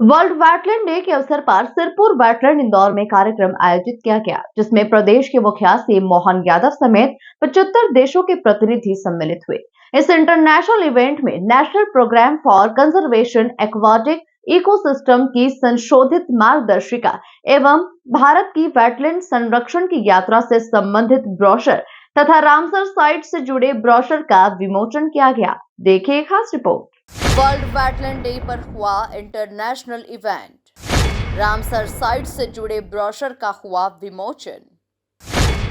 World wetland day के अवसर पर सिरपुर वेटलैंड इंदौर में कार्यक्रम आयोजित किया गया, जिसमें प्रदेश के मुखिया सीएम मोहन यादव समेत 75 देशों के प्रतिनिधि सम्मिलित हुए। इस इंटरनेशनल इवेंट में national programme for conservation aquatic ecosystem की संशोधित मार्गदर्शिका एवं भारत की वेटलैंड संरक्षण की यात्रा से संबंधित ब्रोशर तथा रामसर साइट से जुड़े ब्रोशर का विमोचन किया गया। देखिए खास रिपोर्ट। वर्ल्ड वेटलैंड डे पर हुआ इंटरनेशनल इवेंट। रामसर साइट से जुड़े ब्रोशर का हुआ विमोचन।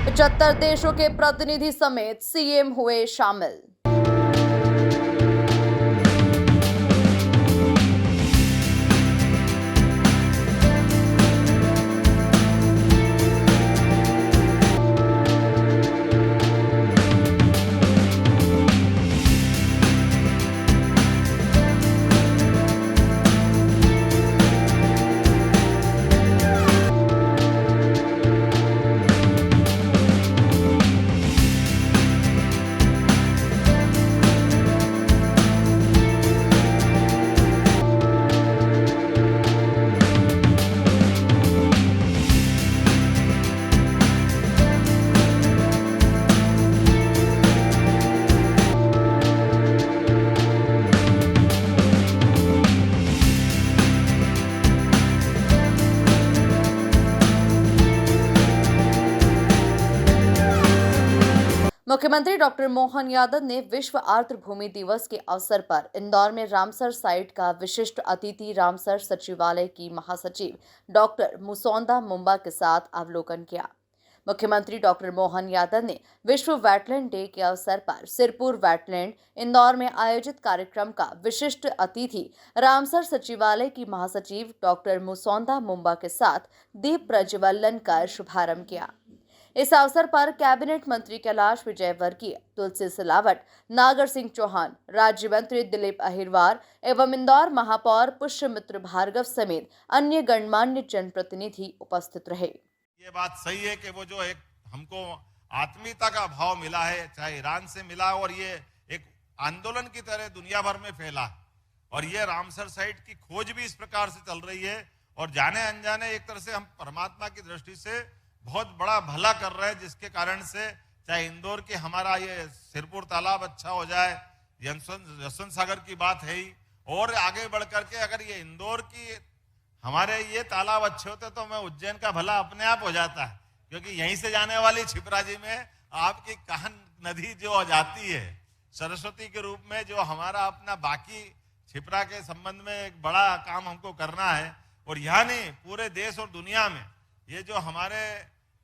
75 देशों के प्रतिनिधि समेत सीएम हुए शामिल। मुख्यमंत्री डॉक्टर मोहन यादव ने विश्व आर्द्र भूमि दिवस के अवसर पर इंदौर में रामसर साइट का विशिष्ट अतिथि रामसर सचिवालय की महासचिव डॉक्टर मुसौदा मुंबा के साथ अवलोकन किया। मुख्यमंत्री डॉक्टर मोहन यादव ने विश्व वेटलैंड डे के अवसर पर सिरपुर वेटलैंड इंदौर में आयोजित कार्यक्रम का विशिष्ट अतिथि रामसर सचिवालय की महासचिव डॉक्टर मुसौदा मुंबा के साथ दीप प्रज्वलन कर शुभारंभ किया। इस अवसर पर कैबिनेट मंत्री कैलाश विजयवर्गीय, तुलसी सिलावट, नागर सिंह चौहान, राज्य मंत्री दिलीप अहिरवार एवं इंदौर महापौर पुष्यमित्र भार्गव समेत अन्य गणमान्य जनप्रतिनिधि उपस्थित रहे। ये बात सही है कि वो जो एक हमको आत्मीयता का भाव मिला है, चाहे ईरान से मिला, और ये एक आंदोलन की तरह दुनिया भर में फैला, और ये रामसर साइट की खोज भी इस प्रकार से चल रही है, और जाने अनजाने एक तरह से हम परमात्मा की दृष्टि से बहुत बड़ा भला कर रहे हैं, जिसके कारण से चाहे इंदौर के हमारा ये सिरपुर तालाब अच्छा हो जाए, यशवंत सागर की बात है ही, और आगे बढ़ करके अगर ये इंदौर की हमारे ये तालाब अच्छे होते तो मैं उज्जैन का भला अपने आप हो जाता है, क्योंकि यहीं से जाने वाली छिपराजी में आपकी काहन नदी जो जाती है सरस्वती के रूप में, जो हमारा अपना बाकी छिपरा के संबंध में एक बड़ा काम हमको करना है, और यहाँ नहीं पूरे देश और दुनिया में ये जो हमारे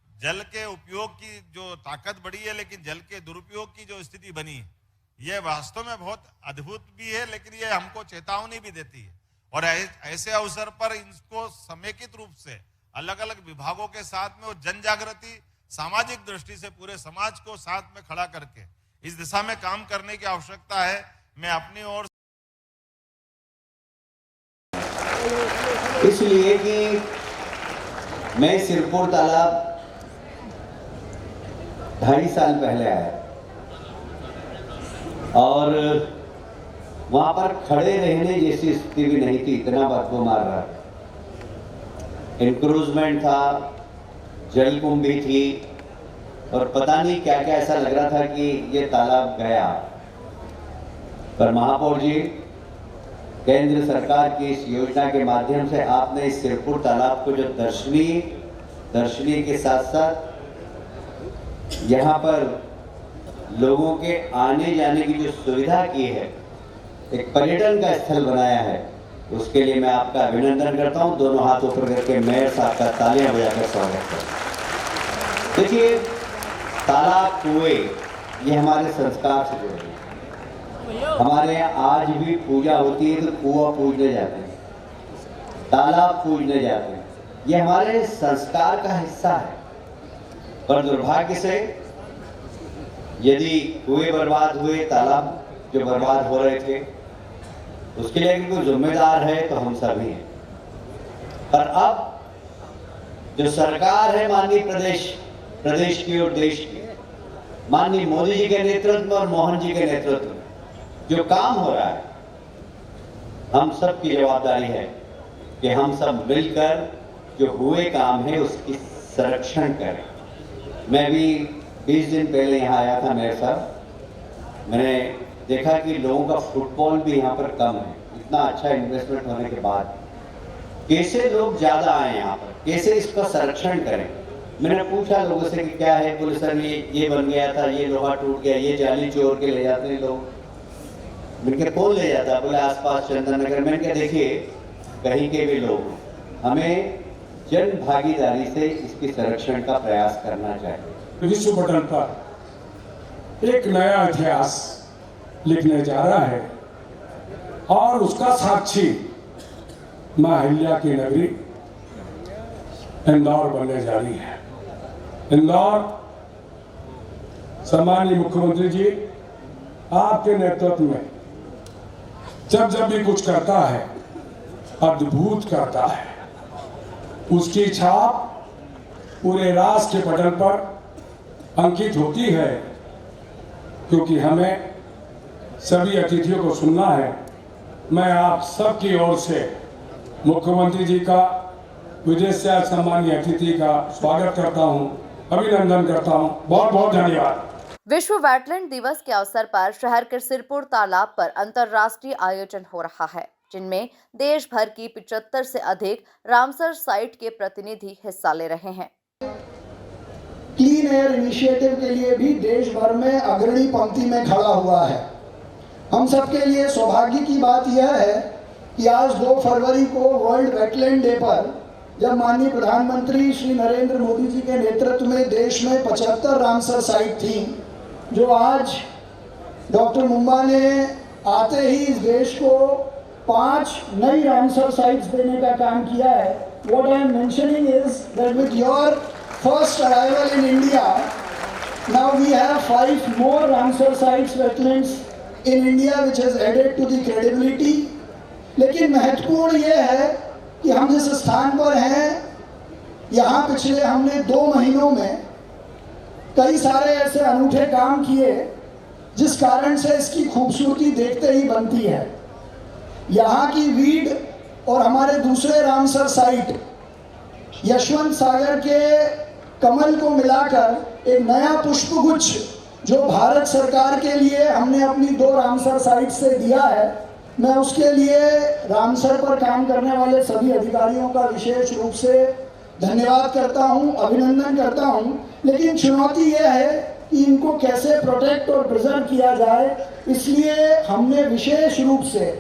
जल के उपयोग की जो ताकत बढ़ी है, लेकिन जल के दुरुपयोग की जो स्थिति बनी है, ये वास्तव में बहुत अद्भुत भी है, लेकिन ये हमको चेतावनी भी देती है। और ऐसे अवसर पर इनको समेकित रूप से अलग अलग विभागों के साथ में और जन जागृति सामाजिक दृष्टि से पूरे समाज को साथ में खड़ा करके इस दिशा में काम करने की आवश्यकता है। मैं अपनी ओर इसलिए कि मैं सिरपुर तालाब 2.5 साल पहले आया और वहां पर खड़े रहने जैसी स्थिति भी नहीं थी, इतना बदबू मार रहा था। इंक्रूजमेंट था, जलकुंभी थी, और पता नहीं क्या क्या ऐसा लग रहा था कि ये तालाब गया। पर महापौर जी, केंद्र सरकार की इस योजना के माध्यम से आपने इस सिरपुर तालाब को जो दर्शनीय के साथ साथ यहाँ पर लोगों के आने जाने की जो सुविधा की है, एक पर्यटन का स्थल बनाया है, उसके लिए मैं आपका अभिनंदन करता हूँ। दोनों हाथ ऊपर करके मेयर साहब का तालियां बजाकर स्वागत करता हूँ। देखिए, तालाब कुएं ये हमारे संस्कार से जुड़े हैं। हमारे यहाँ आज भी पूजा होती है तो कुआं पूजने जाते हैं, तालाब पूजने जाते हैं, ये हमारे संस्कार का हिस्सा है। पर दुर्भाग्य से यदि कुएं बर्बाद हुए, तालाब जो बर्बाद हो रहे थे, उसके लिए कोई जिम्मेदार है तो हम सभी हैं। पर अब जो सरकार है माननीय प्रदेश की और देश की, माननीय मोदी जी के नेतृत्व में और मोहन जी के नेतृत्व में जो काम हो रहा है, हम सब की जवाबदारी है कि हम सब मिलकर जो हुए काम है उसकी संरक्षण करें। मैं भी 20 दिन पहले यहाँ आया था मेरे साथ, मैंने देखा कि लोगों का फुटबॉल भी यहाँ पर कम है। इतना अच्छा इन्वेस्टमेंट होने के बाद कैसे लोग ज़्यादा आए यहाँ पर, कैसे इसका संरक्षण करें। मैंने पूछा लोगों से कि क्या है, बोले सर ये बन गया था, ये लोहा टूट गया, ये जाली चोर के ले जाते हैं लोग। मैंने कौन ले जाता? बोले आसपास चंदन नगर। मैंने कहा देखिए कहीं के भी लोग, हमें जन भागीदारी से इसकी संरक्षण का प्रयास करना चाहिए। विश्व पटल पर एक नया इतिहास लिखने जा रहा है और उसका साक्षी मां अहिल्या की नगरी इंदौर बनने जा रही है। इंदौर सम्माननीय मुख्यमंत्री जी आपके नेतृत्व में जब भी कुछ करता है अद्भुत करता है। उसकी छाप पूरे राष्ट्र के पटल पर अंकित होती है, क्योंकि हमें सभी अतिथियों को सुनना है। मैं आप सबकी ओर से मुख्यमंत्री जी का, विदेश से सम्मानीय अतिथि का स्वागत करता हूं, अभिनंदन करता हूं। बहुत बहुत धन्यवाद। विश्व वेटलैंड दिवस के अवसर पर शहर के सिरपुर तालाब पर अंतर्राष्ट्रीय आयोजन हो रहा है, जिनमें देश भर की 75 से अधिक रामसर साइट के प्रतिनिधि हिस्सा ले रहे हैं। क्लीन एयर इनिशिएटिव के लिए भी देश भर में अग्रणी पंक्ति में खड़ा हुआ है। हम सबके लिए सौभाग्य की बात यह है कि आज 2 फरवरी को वर्ल्ड वेटलैंड डे पर जब माननीय प्रधानमंत्री श्री नरेंद्र मोदी जी के नेतृत्व में देश में 75 रामसर साइट थी, जो आज डॉक्टर मुंबा ने आते ही इस देश को 5 नई रामसर साइट्स देने का काम किया है। What I am mentioning is that with your first arrival in India, now we have 5 more Ramsar sites wetlands in India, which has added to the credibility. लेकिन महत्वपूर्ण ये है कि हम जिस स्थान पर हैं, यहाँ पिछले हमने 2 महीनों में कई सारे ऐसे अनूठे काम किए जिस कारण से इसकी खूबसूरती देखते ही बनती है। यहाँ की वीड और हमारे दूसरे रामसर साइट यशवंत सागर के कमल को मिलाकर एक नया पुष्पगुच्छ जो भारत सरकार के लिए हमने अपनी 2 रामसर साइट से दिया है, मैं उसके लिए रामसर पर काम करने वाले सभी अधिकारियों का विशेष रूप से धन्यवाद करता हूं, अभिनंदन करता हूं। लेकिन चुनौती यह है कि इनको कैसे प्रोटेक्ट और प्रिजर्व किया जाए, इसलिए हमने विशेष रूप से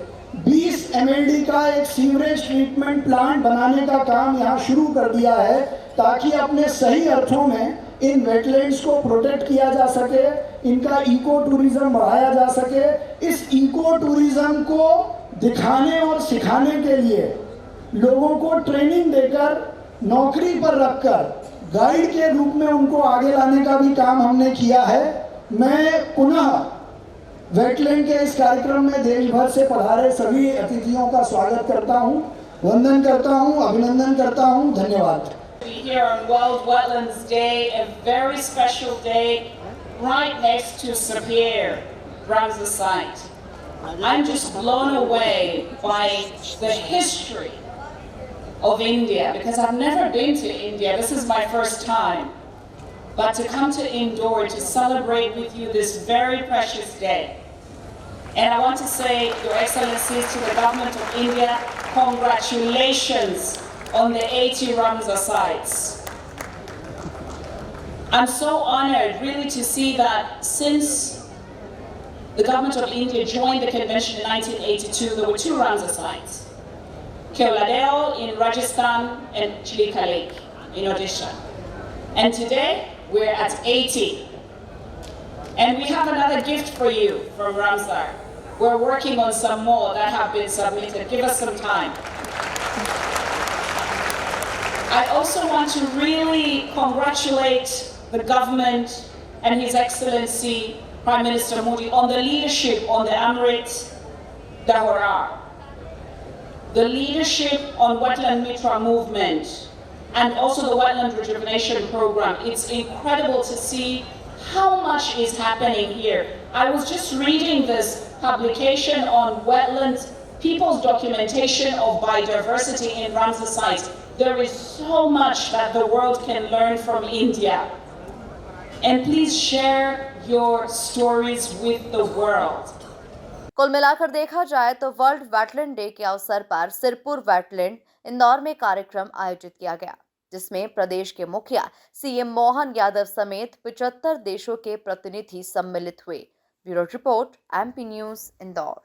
20 MLD का एक सीवरेज ट्रीटमेंट प्लांट बनाने का काम यहाँ शुरू कर दिया है, ताकि अपने सही अर्थों में इन वेटलैंड्स को प्रोटेक्ट किया जा सके, इनका इको टूरिज्म बढ़ाया जा सके। इस इको टूरिज्म को दिखाने और सिखाने के लिए लोगों को ट्रेनिंग देकर, नौकरी पर रखकर गाइड के रूप में उनको आगे लाने का भी काम हमने किया है। मैं पुनः वेटलैंड के इस कार्यक्रम में देश भर से पधारे सभी अतिथियों का स्वागत करता हूं, वंदन करता हूं, अभिनंदन करता हूं। धन्यवाद। Here on World Wetlands Day, a very special day, right next to Sapir, Ramsar site. I'm just blown away by the history of India, because I've never been to India. This is my first time. But to come to Indore to celebrate with you this very precious day. And I want to say, Your Excellencies, to the Government of India, congratulations on the 80 Ramsar sites. I'm so honored really to see that since the Government of India joined the convention in 1982, there were 2 Ramsar sites. Keoladeo in Rajasthan and Chilika Lake in Odisha. And today, we're at 80. And we have another gift for you from Ramsar. We're working on some more that have been submitted. Give us some time. I also want to really congratulate the government and His Excellency Prime Minister Modi on the leadership on the Amrit Dahora, the leadership on Wetland Mitra movement, and also the Wetland Rejuvenation Program. It's incredible to see how much is happening here. I was just reading this publication on wetland people's documentation of biodiversity in Ramsar sites. There is so much that the world can learn from India. And please share your stories with the world. कुल मिलाकर देखा जाए तो world wetland day के अवसर पर Sirpur wetland Indore में कार्यक्रम आयोजित किया गया, जिसमें प्रदेश के मुखिया सीएम मोहन यादव समेत 75 देशों के प्रतिनिधि सम्मिलित हुए। Bureau report, MP news, Indore.